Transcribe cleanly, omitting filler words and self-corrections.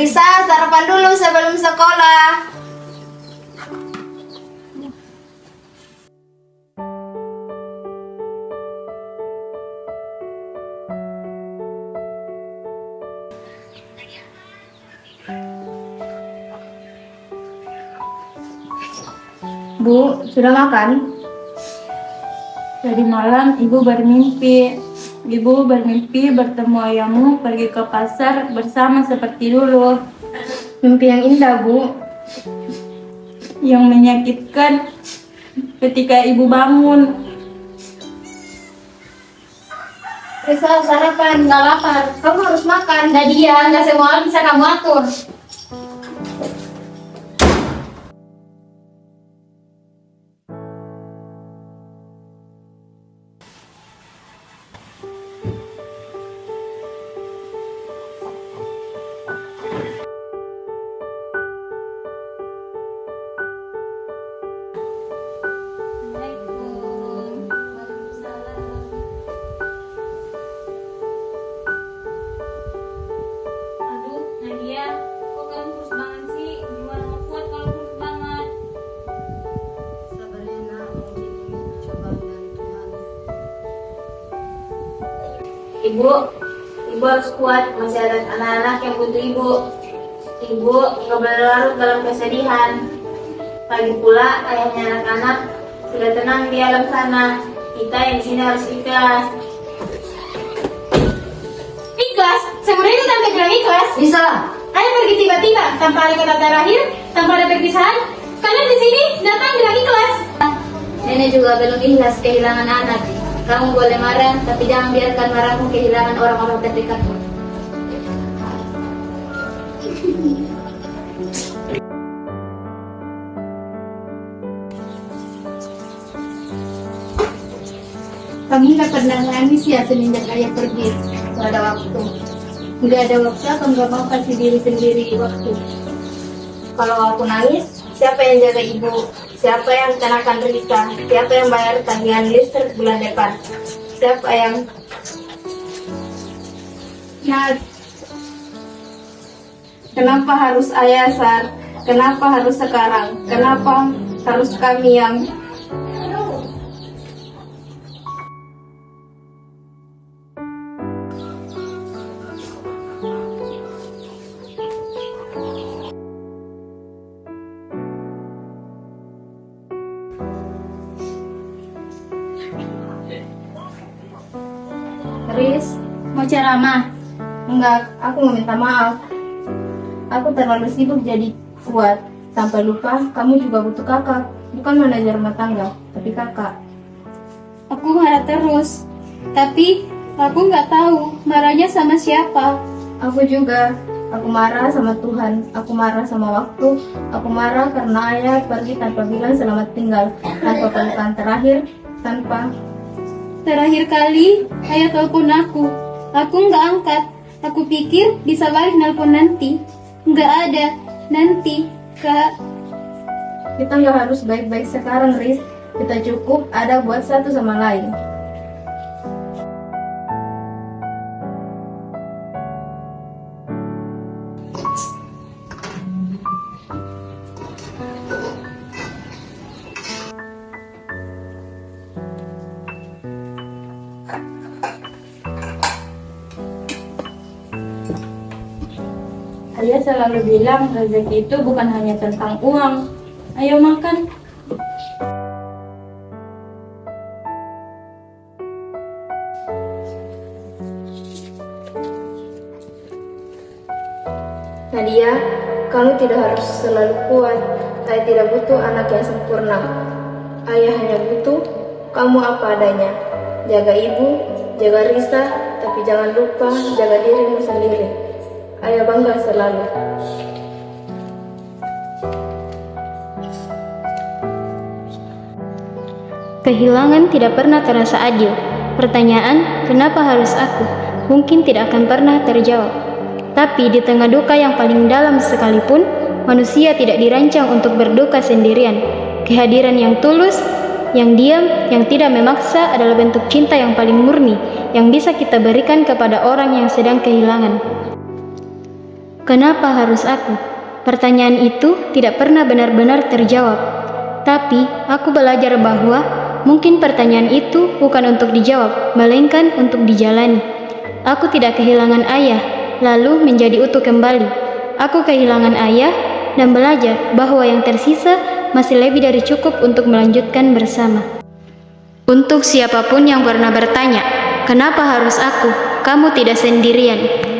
Risa, sarapan dulu sebelum sekolah. Bu, sudah makan? Tadi malam ibu bermimpi. Ibu bermimpi bertemu ayahmu pergi ke pasar bersama seperti dulu. Mimpi yang indah, Bu. Yang menyakitkan ketika ibu bangun. Risa, sarapan, nggak lapar. Kamu harus makan. Nadia, nggak semua hal bisa kamu atur. Aduh, Nadia, kok kamu kurus banget sih? Gimana mau kuat kalau kurus banget? Sabar ya nak, mungkin ini cobaan dari Tuhan. Ibu harus kuat. Masih ada anak-anak yang butuh ibu. Ibu nggak boleh larut dalam kesedihan. Lagi pula ayahnya anak-anak sudah tenang di alam sana. Kita yang di sini harus ikhlas. Ikhlas? Sebenarnya itu tante bilang ikhlas. Bisa. Ayah pergi tiba-tiba tanpa ada kata terakhir, tanpa ada perpisahan. Kalian di sini datang bilang ikhlas. Nenek juga belum ikhlas kehilangan anak. Kamu boleh marah, tapi jangan biarkan marahmu kehilangan orang-orang terdekatmu. Kamu nggak pernah nangis ya semenjak ayah pergi. Nggak ada waktu. Nggak ada waktu, aku nggak mau kasih diri sendiri waktu. Kalau aku nangis, siapa yang jaga ibu? Siapa yang kenakan Risa? Siapa yang bayar tagihan listrik bulan depan? Siapa yang... Nah, kenapa harus ayah, Sar? Kenapa harus sekarang? Kenapa harus kami yang... Riz, mau ceramah? Enggak, aku mau minta maaf. Aku terlalu sibuk jadi kuat. Sampai lupa, kamu juga butuh kakak. Bukan manajer rumah tangga, tapi kakak. Aku marah terus, tapi aku nggak tahu marahnya sama siapa. Aku juga. Aku marah sama Tuhan. Aku marah sama waktu. Aku marah karena ayah pergi tanpa bilang selamat tinggal. Tanpa pelukan terakhir. Terakhir kali ayah telepon aku nggak angkat. Aku pikir bisa balik nelpon nanti. Nggak ada nanti, Kak. Kita nggak harus baik-baik sekarang, Riz. Kita cukup ada buat satu sama lain. Ayah selalu bilang rezeki itu bukan hanya tentang uang. Ayo makan. Nadia, kamu tidak harus selalu kuat. Saya tidak butuh anak yang sempurna. Ayah hanya butuh kamu apa adanya. Jaga ibu, jaga Risa, tapi jangan lupa jaga dirimu sendiri. Ayah bangga selalu. Kehilangan tidak pernah terasa adil. Pertanyaan, kenapa harus aku? Mungkin tidak akan pernah terjawab. Tapi di tengah duka yang paling dalam sekalipun, manusia tidak dirancang untuk berduka sendirian. Kehadiran yang tulus, yang diam, yang tidak memaksa adalah bentuk cinta yang paling murni, yang bisa kita berikan kepada orang yang sedang kehilangan. Kenapa harus aku? Pertanyaan itu tidak pernah benar-benar terjawab. Tapi aku belajar bahwa mungkin pertanyaan itu bukan untuk dijawab, melainkan untuk dijalani. Aku tidak kehilangan ayah, lalu menjadi utuh kembali. Aku kehilangan ayah dan belajar bahwa yang tersisa masih lebih dari cukup untuk melanjutkan bersama. Untuk siapapun yang pernah bertanya, kenapa harus aku? Kamu tidak sendirian.